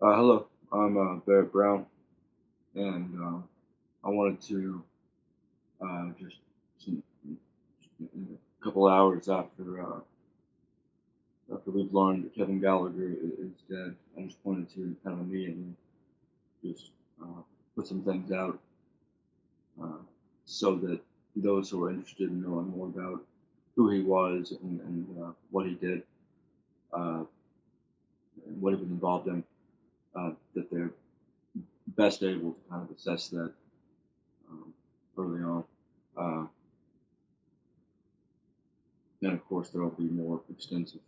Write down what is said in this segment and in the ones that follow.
Hello, I'm Barrett Brown, and I wanted to just some, a couple hours after we've learned that Kevin Gallagher is dead. I just wanted to kind of immediately just uh, put some things out uh, so that those who are interested in knowing more about who he was and what he did and what he was involved in, that they're best able to kind of assess that um, early on. Uh, And of course, there will be more extensive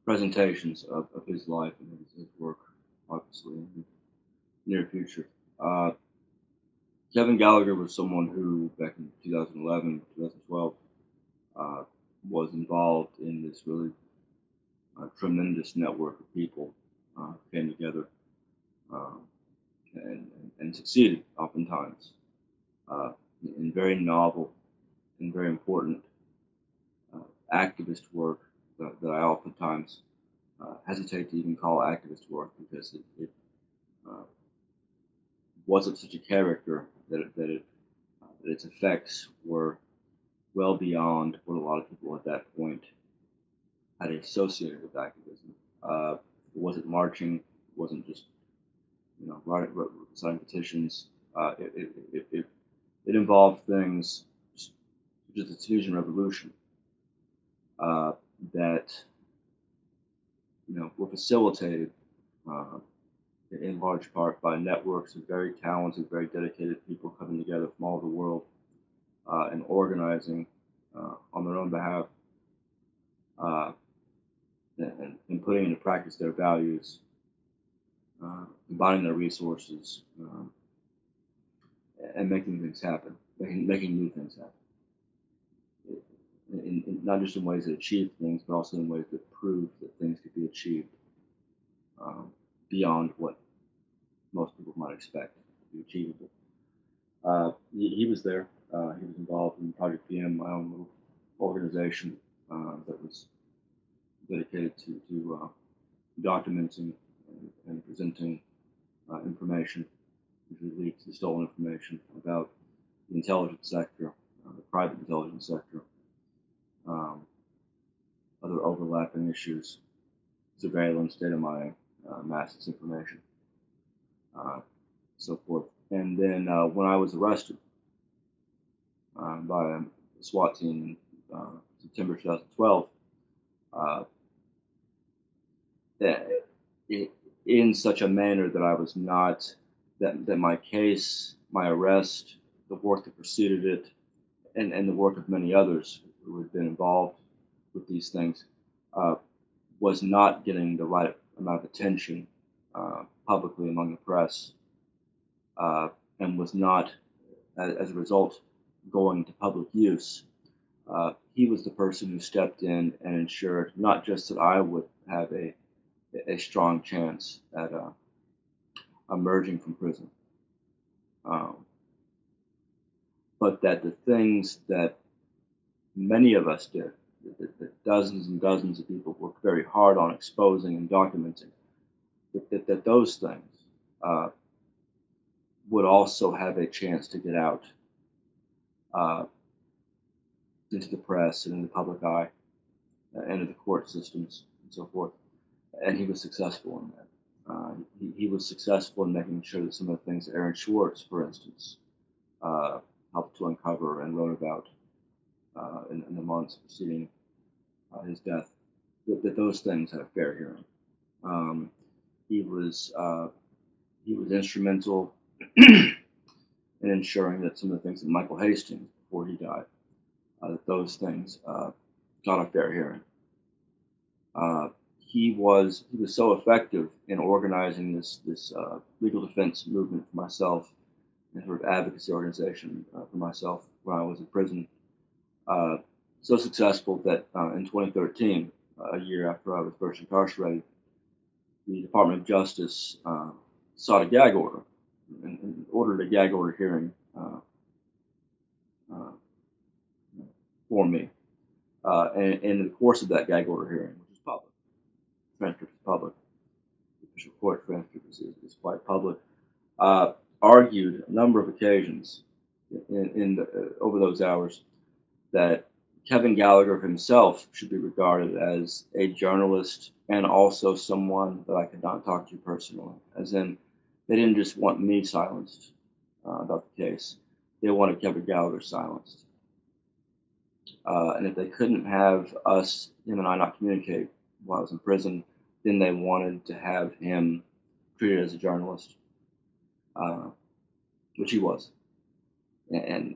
presentations of his life and his work, obviously, in the near future. Uh, Kevin Gallagher was someone who, back in 2011, 2012, uh, was involved in this really tremendous network of people came together uh, and succeeded, oftentimes, uh, in very novel and very important uh, activist work that I oftentimes hesitate to even call activist work because it uh, was of such a character that its effects were well beyond what a lot of people at that point had associated with activism. It wasn't marching, it wasn't just signing petitions. It involved things such as the Tunisian Revolution uh, that were facilitated uh, in large part by networks of very talented, very dedicated people coming together from all over the world and organizing on their own behalf uh, and putting into practice their values, combining their resources, and making things happen, making new things happen. Not just in ways that achieve things, but also in ways that prove that things could be achieved um, beyond what most people might expect to be achievable. He was there. He was involved in Project PM, my own little organization that was dedicated to documenting and presenting information, usually leaks and stolen information about the intelligence sector, the private intelligence sector, um, other overlapping issues, surveillance, data mining, mass disinformation, uh, so forth. And then when I was arrested by a SWAT team in September 2012, uh, in such a manner that I was not, that my case, my arrest, the work that preceded it, and the work of many others who had been involved with these things uh, was not getting the right amount of attention publicly among the press uh, and was not, as a result, going to public use. He was the person who stepped in and ensured not just that I would have a strong chance at emerging from prison, um, but that the things that many of us did, that dozens and dozens of people worked very hard on exposing and documenting, that those things uh, would also have a chance to get out uh, into the press and in the public eye, and into the court systems and so forth. And he was successful in that. He was successful in making sure that some of the things that Aaron Schwartz, for instance, uh, helped to uncover and wrote about in the months preceding his death, that those things had a fair hearing. Um, he was uh, he was instrumental in ensuring that some of the things that Michael Hastings, before he died, that those things got a fair hearing. He was so effective in organizing this legal defense movement for myself and sort of advocacy organization for myself when I was in prison. Uh, so successful that in 2013, a year after I was first incarcerated, the Department of Justice sought a gag order and ordered a gag order hearing uh, for me. And in the course of that gag order hearing, which is public, transcript is court transcript is quite public, argued a number of occasions over those hours that Kevin Gallagher himself should be regarded as a journalist and also someone that I could not talk to personally. As in, they didn't just want me silenced about the case; they wanted Kevin Gallagher silenced. And if they couldn't have him and I, not communicate while I was in prison, then they wanted to have him treated as a journalist, which he was, and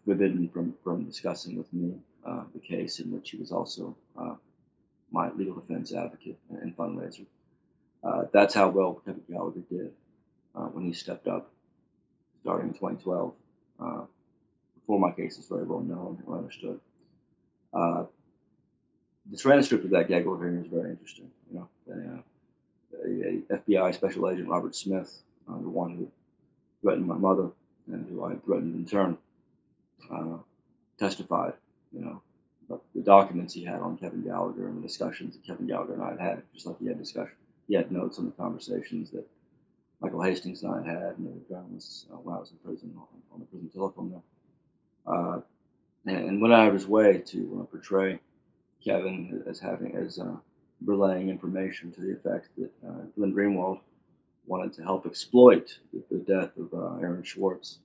forbidden from discussing with me the case in which he was also my legal defense advocate and fundraiser. That's how well Kevin Gallagher did when he stepped up, starting in 2012. Before my case was very well known and understood. The transcript of that Gallagher hearing is very interesting. You know, a FBI special agent, Robert Smith, the one who threatened my mother and who I threatened in turn, testified. You know, about the documents he had on Kevin Gallagher and the discussions that Kevin Gallagher and I had, just like he had notes on the conversations that Michael Hastings and I had, and the journalists when I was in prison on the prison telephone there. And went out of his way to portray Kevin as relaying information to the effect that Glenn Greenwald wanted to help exploit the death of Aaron Schwartz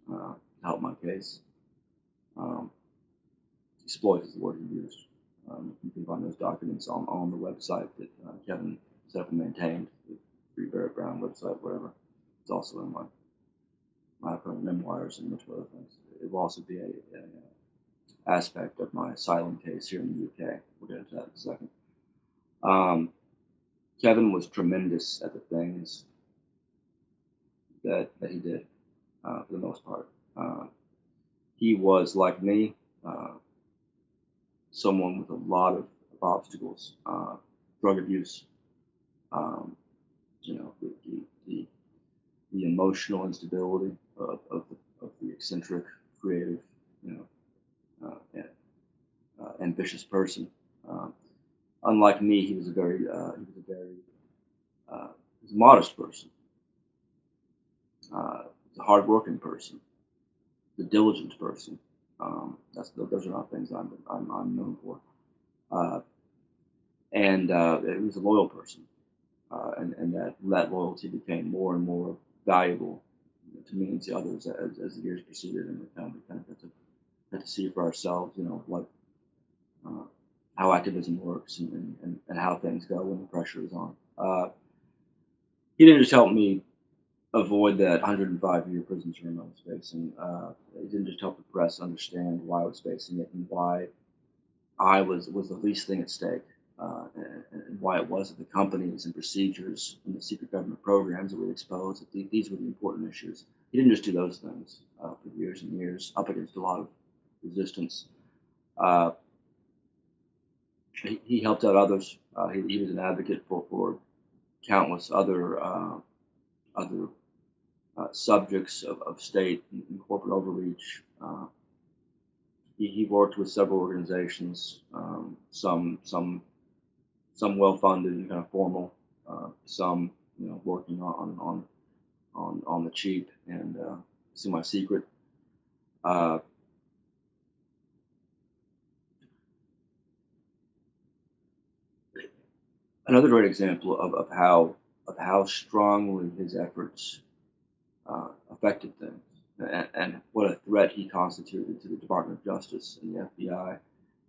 to help my case. Exploit is the word he used. You can find those documents on the website that Kevin set up and maintained, the Free Barrett Brown website, whatever. It's also in my memoirs and much other things. It will also be a aspect of my asylum case here in the UK. We'll get into that in a second. Kevin was tremendous at the things that he did for the most part. He was, like me, someone with a lot of obstacles, drug abuse, you know, the emotional instability of the eccentric, creative, you know, ambitious person. Unlike me, he was a modest person, a hardworking person, a diligent person. Those are not things I'm known for. And he was a loyal person, and that loyalty became more and more valuable to me and to others as the years proceeded, and we kind of got to see for ourselves, you know, what how activism works and how things go when the pressure is on. He didn't just help me avoid that 105-year prison term I was facing. He didn't just help the press understand why I was facing it and why I was the least thing at stake, and why it was that the companies and procedures and the secret government programs that we exposed, that these were the important issues. He didn't just do those things for years and years, up against a lot of resistance. He helped out others. He was an advocate for countless other subjects of state and corporate overreach. He worked with several organizations, some well funded and kind of formal, some, you know, working on the cheap and semi secret. Another great example of how strongly his efforts affected things, and what a threat he constituted to the Department of Justice and the FBI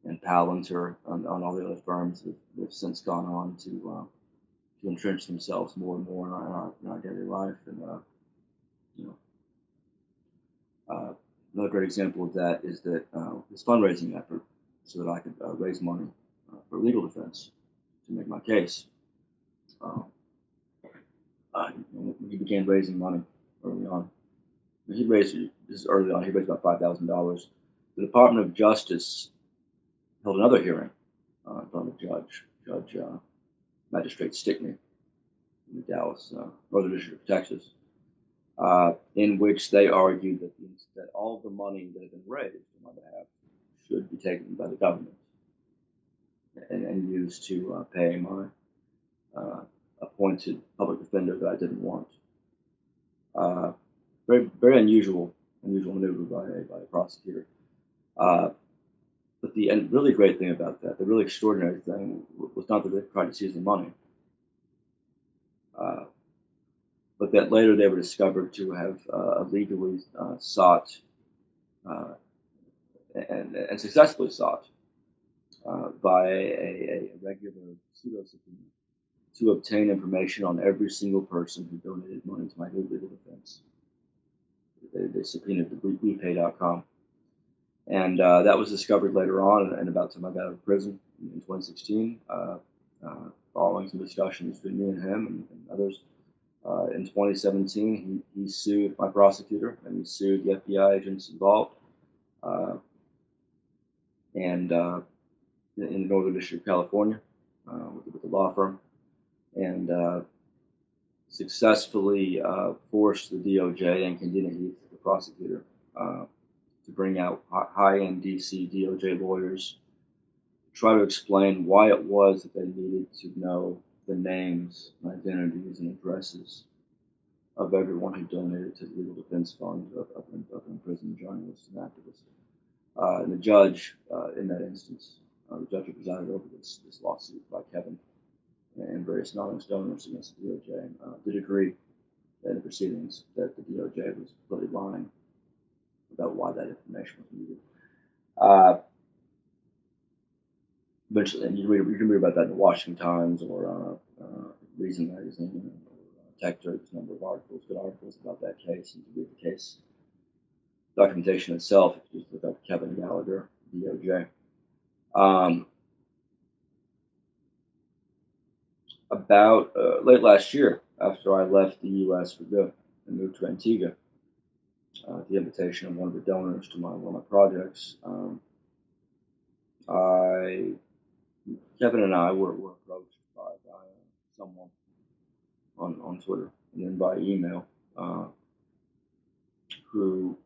and Palantir and all the other firms that have since gone on to entrench themselves more and more in our daily life. And you know, another great example of that is that his fundraising effort, so that I could raise money for legal defense to make my case. He began raising money early on. He raised about $5,000. The Department of Justice held another hearing in front of Judge Magistrate Stickney in the Dallas Northern District of Texas, in which they argued that all of the money that had been raised on my behalf should be taken by the government and used to pay my appointed public defender that I didn't want. Very very unusual maneuver by a prosecutor. Uh, but the and really great thing about that, the really extraordinary thing, was not that they tried to seize the money, uh, but that later they were discovered to have illegally sought and successfully sought by a regular pseudo subpoena to obtain information on every single person who donated money to my legal defense. They subpoenaed the WePay.com. And that was discovered later on, and about the time I got out of prison in 2016, following some discussions between me and him and others. In 2017, he sued my prosecutor, and he sued the FBI agents involved, uh, and in the Northern District of California with the law firm, and successfully forced the DOJ and Candina Heath, the prosecutor, to bring out high-end DC DOJ lawyers to try to explain why it was that they needed to know the names, identities, and addresses of everyone who donated to the legal defense fund of imprisoned journalists and activists. And the judge, in that instance, the judge who presided over this lawsuit by Kevin and various anonymous donors against the DOJ, did agree in the proceedings that the DOJ was really lying about why that information was needed. Eventually, and you can read about that in the Washington Times or Reason Magazine or Tech. There's a number of articles, good articles about that case, and to read the case documentation itself, if you just look up Kevin Gallagher, DOJ. About late last year, after I left the U.S. for good and moved to Antigua, at the invitation of one of the donors to one of my projects, Kevin and I were approached by someone on Twitter and then by email who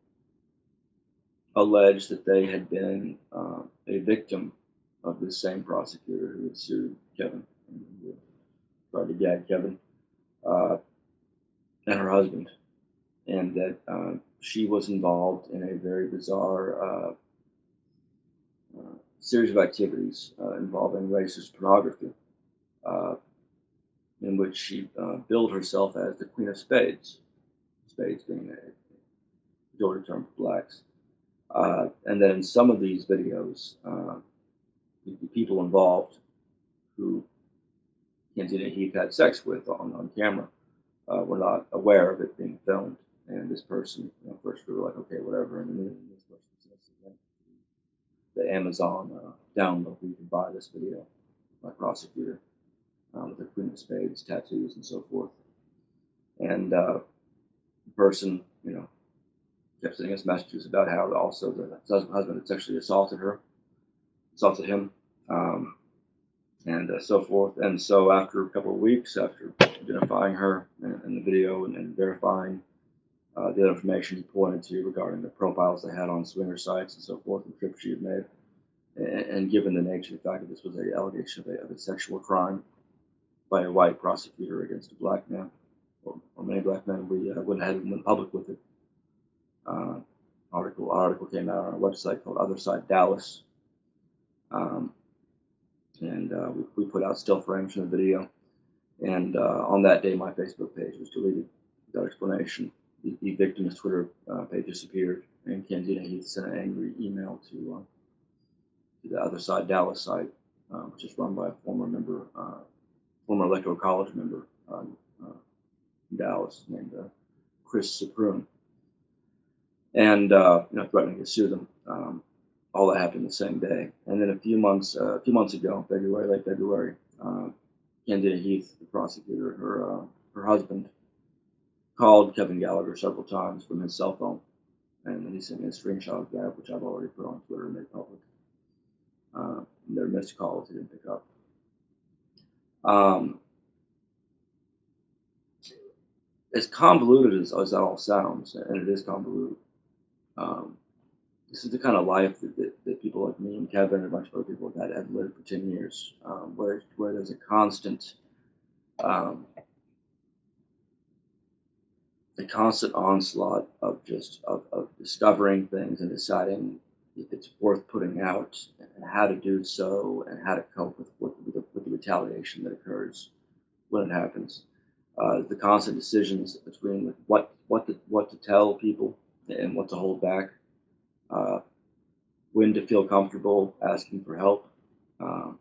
alleged that they had been a victim of this same prosecutor who had sued Kevin and tried to gag Kevin and her husband, and that she was involved in a very bizarre series of activities involving racist pornography, in which she billed herself as the Queen of Spades, spades being a pejorative term for blacks. And then in some of these videos, the people involved who Candina Heath had sex with on camera were not aware of it being filmed. And this person, first we were like, okay, whatever. And then this person says the Amazon download where you can buy this video, my prosecutor, with the Queen of Spades tattoos and so forth. And the person, kept sending us messages about how also the husband had sexually assaulted him, and so forth. And so after a couple of weeks, after identifying her in the video and verifying the other information he pointed to regarding the profiles they had on swinger sites and so forth, and trips she had made, and given the nature of the fact that this was an allegation of a sexual crime by a white prosecutor against a black man, or many black men, we went ahead and went public with it. Article came out on our website called Other Side Dallas, and we put out still frames from the video. And on that day, my Facebook page was deleted without explanation. The victim's Twitter page disappeared, and Candina Heath sent an angry email to the Other Side Dallas site, which is run by a former Electoral College member in Dallas named Chris Saprun, and threatening to sue them. All that happened the same day, and then a few months ago, late February, Candina Heath, the prosecutor, her husband, called Kevin Gallagher several times from his cell phone, and then he sent me a screenshot of that, which I've already put on Twitter and made public. Their missed calls he didn't pick up. As convoluted as that all sounds, and it is convoluted, this is the kind of life that people like me and Kevin and a bunch of other people have lived for 10 years, where there's a constant um, the constant onslaught of of discovering things and deciding if it's worth putting out and how to do so and how to cope with the retaliation that occurs when it happens. The constant decisions between what to tell people and what to hold back, uh, when to feel comfortable asking for help, um,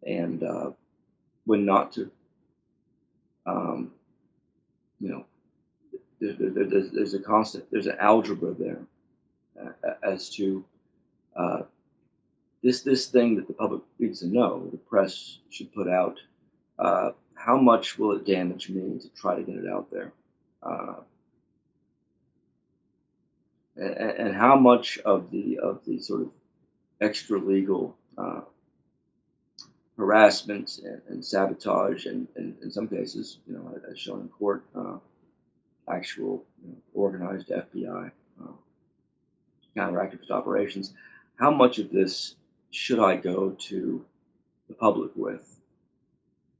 and when not to. Um, you know, there's a constant, there's an algebra there as to uh, this thing that the public needs to know, the press should put out. How much will it damage me to try to get it out there? Uh, and how much of the sort of extra legal harassment and sabotage, and in some cases, as shown in court, actual organized FBI counteractivist operations. How much of this should I go to the public with,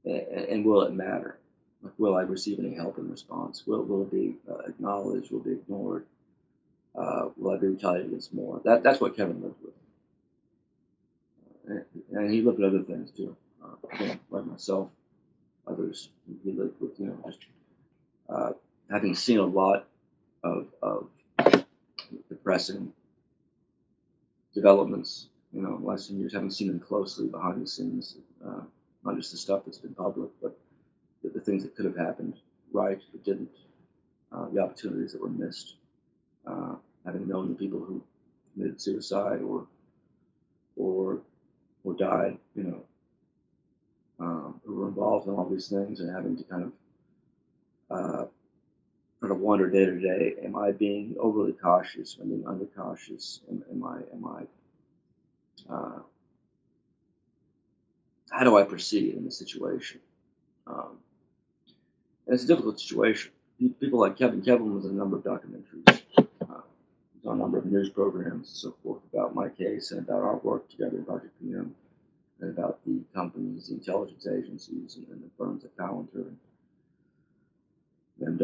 and will it matter? Like, will I receive any help in response? Will it be acknowledged? Will it be ignored? Will I be retaliated against more? That's what Kevin lived with, and he lived with other things too. Again, like myself, others he lived with, just uh, having seen a lot of depressing developments, in the last 10 years, having seen them closely behind the scenes, not just the stuff that's been public, but the things that could have happened right but didn't, the opportunities that were missed, having known the people who committed suicide or or died, who were involved in all these things, and having to kind of wonder day to day, am I being overly cautious? Am I being under cautious? Am I how do I proceed in the situation? Um, and it's a difficult situation. People like Kevin was in a number of documentaries, he's on a number of news programs and so forth about my case and about our work together in Project PM and about the companies, the intelligence agencies, and the firms that Palantir and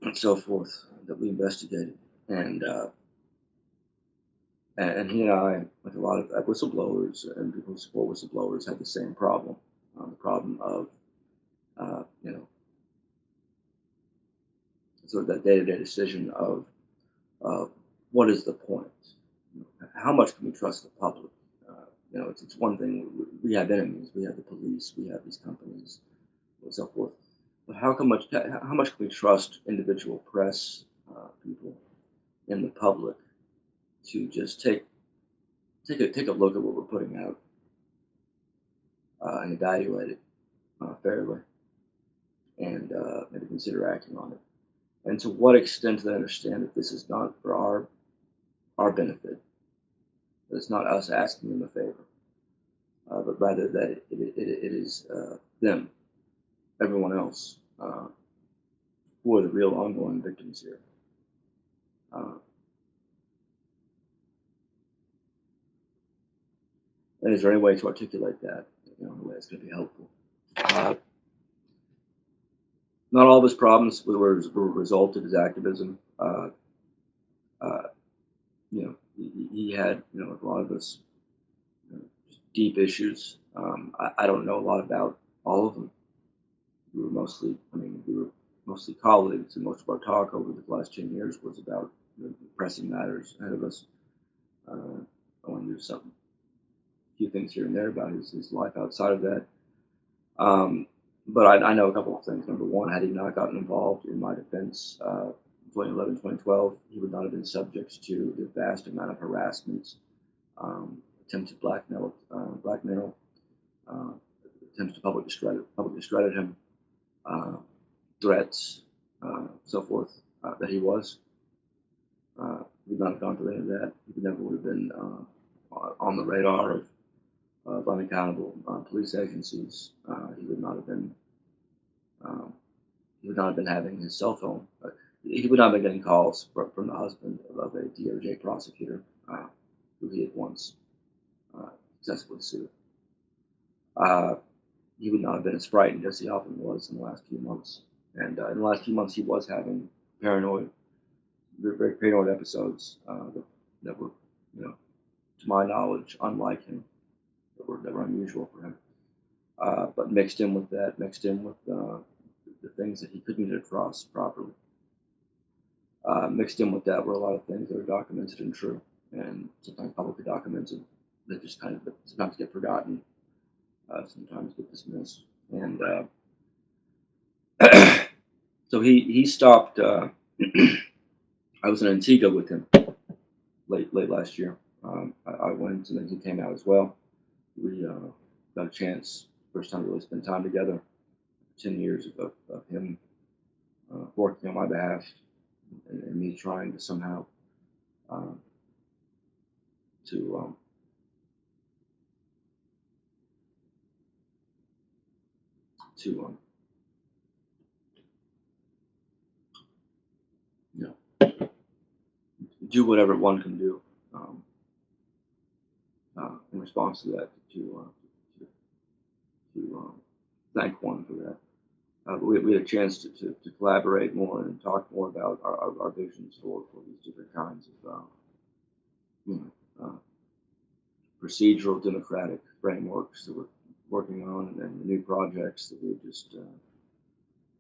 and so forth that we investigated. And and he and I, like a lot of whistleblowers and people who support whistleblowers, had the same problem. The problem of, uh, you know, sort of that day-to-day decision of what is the point? How much can we trust the public? It's one thing, we have enemies, we have the police, we have these companies, and so forth. But how much can we trust individual press people in the public to just take a look at what we're putting out and evaluate it fairly, and maybe consider acting on it? And to what extent do they understand that this is not for our benefit? That it's not us asking them a favor, but rather that it is them, everyone else, who are the real ongoing victims here. Uh, and is there any way to articulate that, in a way that's going to be helpful? Uh, Not all of his problems were a result of his activism. Uh, he had, like a lot of us, deep issues. I don't know a lot about all of them. We were mostly colleagues, and most of our talk over the last 10 years was about the pressing matters ahead of us. I want to do a few things here and there about his life outside of that. But I know a couple of things. Number one, had he not gotten involved in my defense, 2011, 2012, he would not have been subject to the vast amount of harassment, attempted blackmail, uh, attempts to publicly discredit him, threats, so forth, that he was. He would not have gone through any of that. He never would have been on the radar of unaccountable police agencies. He would not have been. Um, he would not have been having his cell phone. He would not have been getting calls from the husband of a DOJ prosecutor who he had once successfully sued. Uh, he would not have been as frightened as he often was in the last few months. And in the last few months, he was having paranoid, very paranoid episodes that were, you know, to my knowledge, unlike him, that were unusual for him. But mixed in with that, mixed in with the things that he couldn't get across properly. Mixed in with that were a lot of things that are documented and true, and sometimes publicly documented that just kind of sometimes get forgotten, sometimes get dismissed. And so he stopped. I was in Antigua with him late last year. I went, and then he came out as well. We got a chance, first time to really spend time together. 10 years of him working on my behalf, and me trying to somehow um, to to you know, do whatever one can do um, in response to that, to thank one for that. We had a chance to collaborate more and talk more about our visions for these different kinds of you know, procedural democratic frameworks that we're working on, and the new projects that we just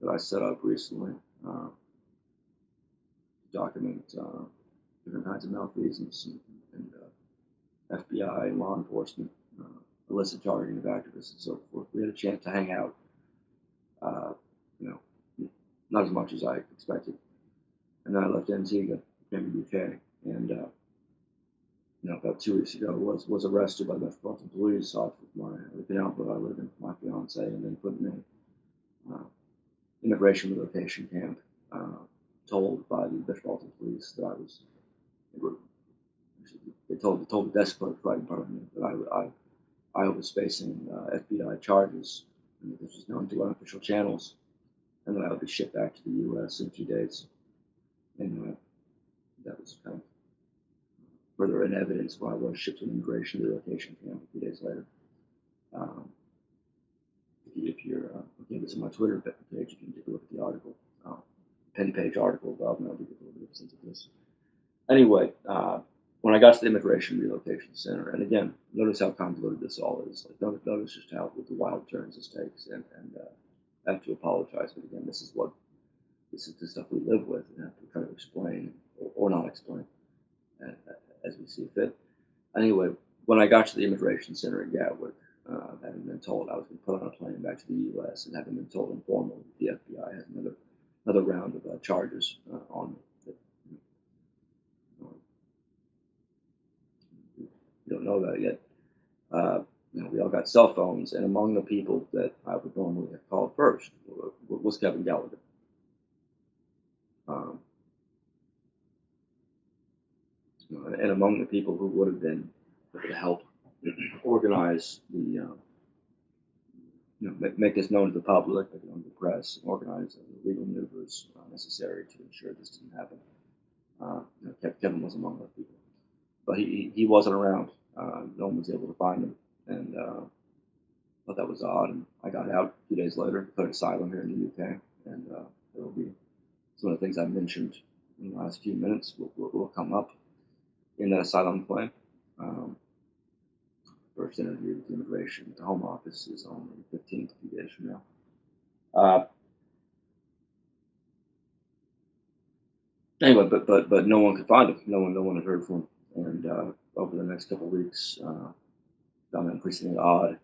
that I set up recently to document different kinds of malfeasance and FBI and law enforcement, illicit targeting of activists and so forth. We had a chance to hang out, uh, you know, not as much as I expected. And then I left Antigua, came to the UK, and about 2 weeks ago was arrested by the Metropolitan Police off of the town where I live in with my fiance, and then put in a immigration relocation camp. Told by the Metropolitan Police that I was. They told the desk clerk right in front of me that I was facing FBI charges, and that this was known through unofficial channels, and that I would be shipped back to the U.S. in 2 days. And that was kind of further in evidence why I was shipped to an immigration relocation camp a few days later. Um, if you're looking at this on my Twitter page, you can take a look at the article, 10-page article above, and I'll give you a little bit of sense of this. Anyway, when I got to the Immigration Relocation Center, and again, notice how convoluted this all is. Like, notice just how the wild turns this takes, and I have to apologize, but again, this is the stuff we live with, and have to try to explain or not explain as we see fit. Anyway, when I got to the Immigration Center at Gatwick, having been told I was going to put on a plane back to the U.S., and having been told informally that the FBI has another round of charges on me. That, you don't know that yet. We all got cell phones, and among the people that I would normally have called first was Kevin Gallagher. Um, and among the people who would have been able to help organize make this known to the public, make it known to the press, and organize the legal maneuvers necessary to ensure this didn't happen. Kevin was among those people, but he wasn't around. No one was able to find him, and thought that was odd. And I got out 2 days later, declared asylum here in the UK, and there will be some of the things I mentioned in the last few minutes will come up in that asylum claim. First interview with the immigration at the Home Office is on the 15th, 2 days from now. Anyway, but no one could find him. No one had heard from him. And over the next couple of weeks, found that increasingly odd.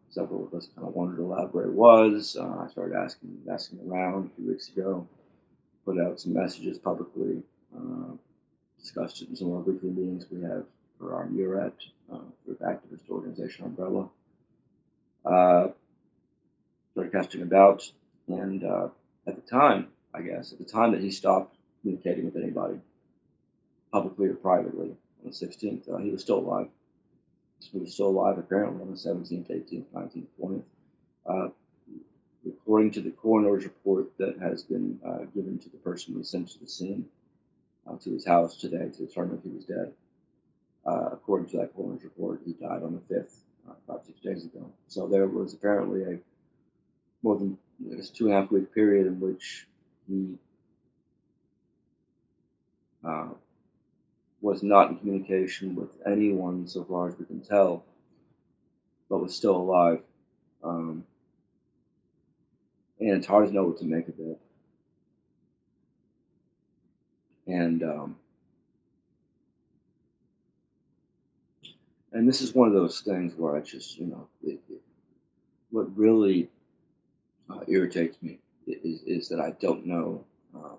Several of us kind of wondered aloud where it was. I started asking around a few weeks ago. Put out some messages publicly. Discussed it in some of our weekly meetings we have for our MURAT, for activist organization Umbrella. Started casting about, and at the time that he stopped communicating with anybody, publicly or privately, on the 16th, he was still alive. He was still alive apparently on the 17th, 18th, 19th, 20th. According to the coroner's report that has been given to the person who was sent to the scene, to his house today to determine if he was dead. According to that coroner's report, he died on the 5th, about 6 days ago. So there was apparently a more than, I guess, 2.5 week period in which he uh, was not in communication with anyone, so far as we can tell, but was still alive. Um, and it's hard to know what to make of it. And and this is one of those things where I just, what really irritates me is that I don't know um,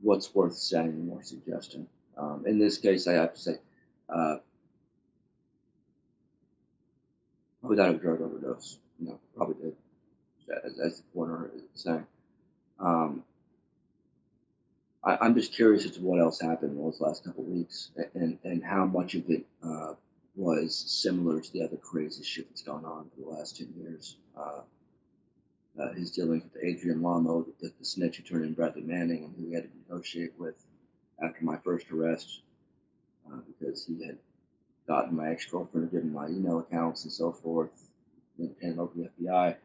what's worth saying or suggesting. In this case, I have to say, uh, probably died of a drug overdose. Probably did, as the coroner is saying. Um, I'm just curious as to what else happened in those last couple of weeks, and how much of it was similar to the other crazy shit that's gone on for the last 10 years. His dealings with Adrian Lamo, the snitch who turned in Bradley Manning, and who he had to negotiate with after my first arrest, because he had gotten my ex-girlfriend to give him my email accounts and so forth, and over the FBI.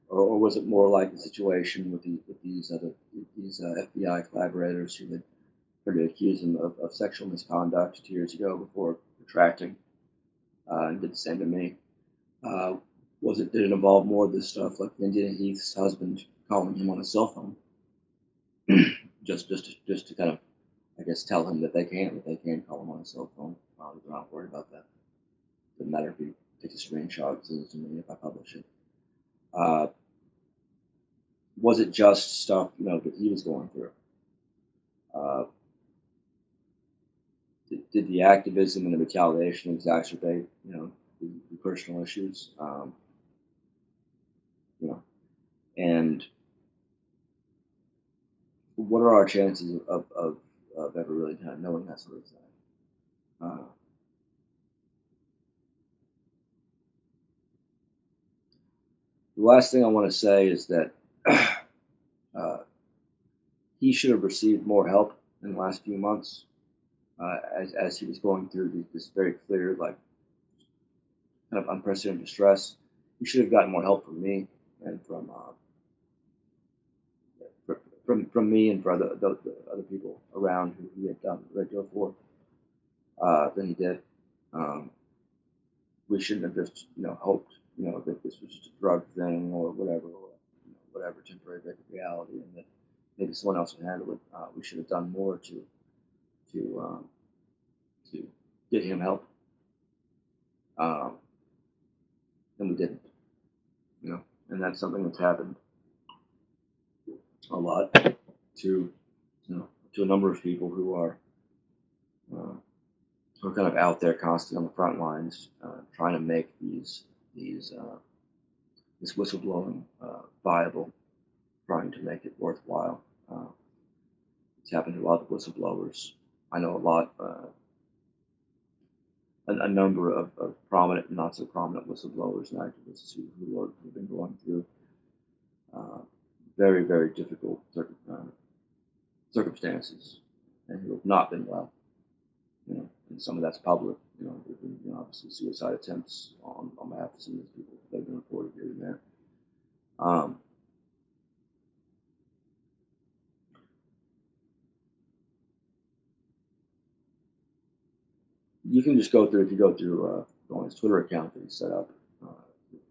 Or was it more like the situation with these FBI collaborators who had tried to accuse him of sexual misconduct 2 years ago before retracting, and did the same to me? Uh, did it involve more of this stuff, like Indiana Heath's husband calling him on a cell phone, just to kind of, I guess, tell him that they can call him on a cell phone. They're not worried about that. Doesn't matter if he takes a screenshot, sends it to me if I publish it. Uh, was it just stuff that he was going through? Uh, did the activism and the retaliation exacerbate the personal issues? You know, and what are our chances of ever really kind of knowing that sort of thing? Uh, the last thing I want to say is that uh, he should have received more help in the last few months, as he was going through this very clear, like, kind of unprecedented distress. He should have gotten more help from me and from me and for the other people around who he had done a great deal for, than he did. Um, we shouldn't have just hoped that this was just a drug thing or whatever, or whatever temporary bit of reality, and that maybe someone else would handle it. We should have done more to to get him help, um, and we didn't. And that's something that's happened a lot to to a number of people uh, who are kind of out there constantly on the front lines, trying to make these this whistleblowing viable, trying to make it worthwhile. It's happened to a lot of whistleblowers. I know a number of prominent and not so prominent whistleblowers and activists who've been going through uh, very, very difficult circumstances, and who have not been well. And some of that's public. There's been, obviously suicide attempts on behalf of some of these people. They've been reported here and there. Um, you can just go through, if you go through on his Twitter account that he set up,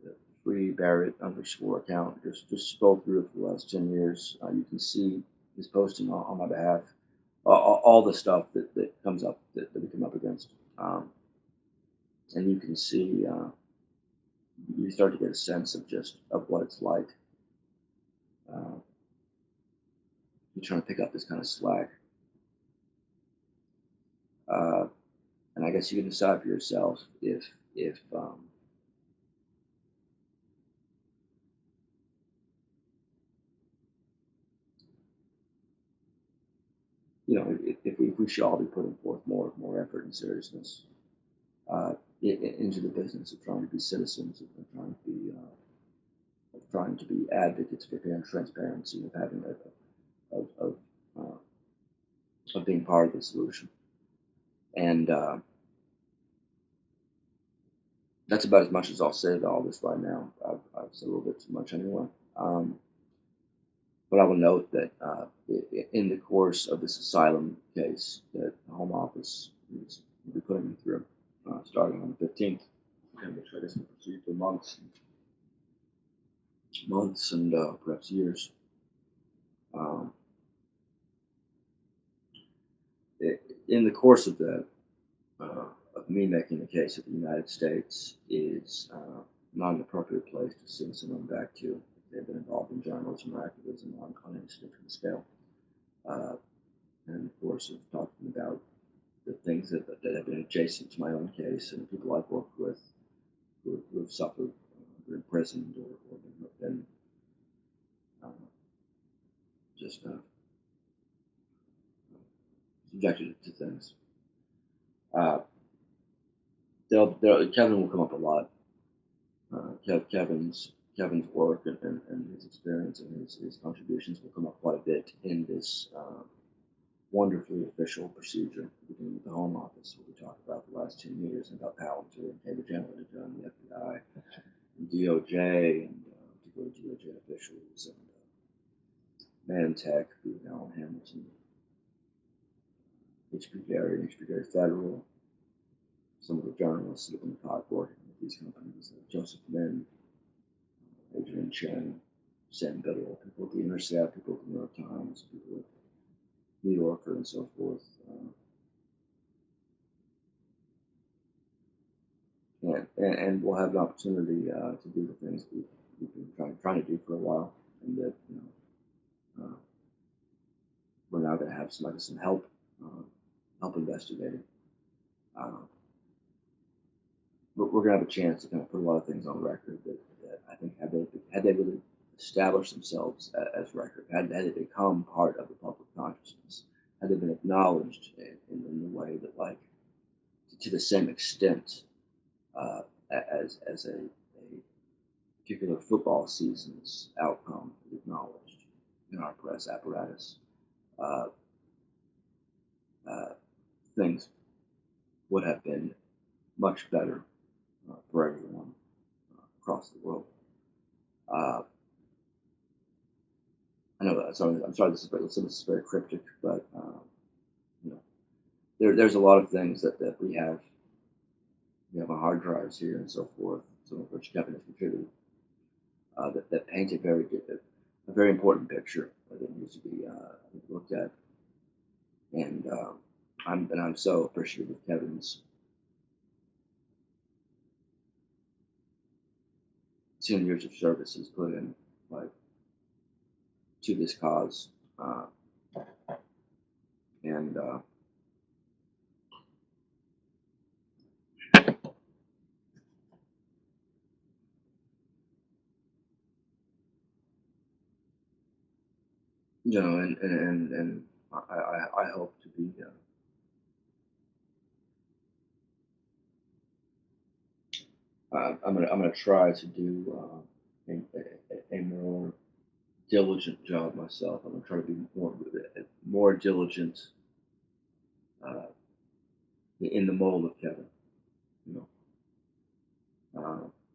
the free Barrett _, account. Just scroll through it for the last 10 years. You can see his posting on my behalf, all the stuff that comes up that we come up against, and you can see, you start to get a sense of what it's like. Uh, you're trying to pick up this kind of slack, uh, and I guess you can decide for yourself if if we should all be putting forth more effort and seriousness uh, into the business of trying to be citizens, of trying to be advocates for transparency, of having of uh, of being part of the solution. And that's about as much as I'll say about all this right now. I've said a little bit too much anyway. Um, but I will note that in the course of this asylum case that the Home Office will be putting me through, starting on the 15th, which I guess will proceed for months and perhaps years. Um, in the course of that, of me making the case that the United States is not an appropriate place to send someone back to if they've been involved in journalism or activism on any significant scale. Uh, and of course, of talking about the things that have been adjacent to my own case and people I've worked with who have suffered, who are imprisoned or been uh, just subjected to things. Uh, Kevin will come up a lot. Kevin's work and his experience and his contributions will come up quite a bit in this wonderfully official procedure, beginning with the Home Office, where we talk about the last 10 years and about Palantir and Cambridge Analytica and the FBI and DOJ and particularly DOJ officials and Mantech, Alan Hamilton, HP Gary and HP Gary Federal, some of the journalists that have been caught working with these companies, Joseph Lin, Adrian Chen, Sam Biddle, people at the Intercept, people at the New York Times, people at New Yorker, and so forth. And we'll have an opportunity to do the things we've been trying to do for a while, and that we're now going to have some help investigating. But we're going to have a chance to kind of put a lot of things on record that I think had they really established themselves as record, had they become part of the public consciousness, had they been acknowledged in the way that, like, to the same extent as a particular football season's outcome is acknowledged in our press apparatus, uh, uh, things would have been much better for everyone across the world. I know that I'm sorry this is very cryptic, but you know, there's a lot of things that we have. We have on hard drives here and so forth, some of which Kevin has contributed, that paint a very important picture that needs to be looked at. And I'm so appreciative of Kevin's 10 years of service he's put in, like, to this cause, and and I hope to be. I'm gonna try to do a more diligent job myself. I'm gonna try to be more diligent in the mold of Kevin. You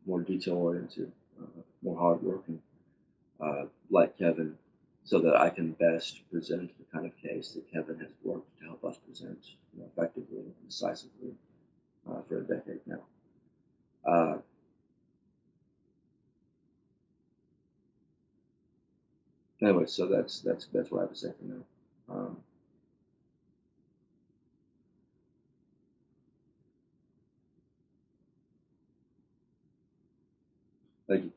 more detail oriented, more hardworking, like Kevin, so that I can best present the kind of case that Kevin has worked to help us present, effectively and decisively for a decade now. Anyway, so that's what I have to say for now. Thank you.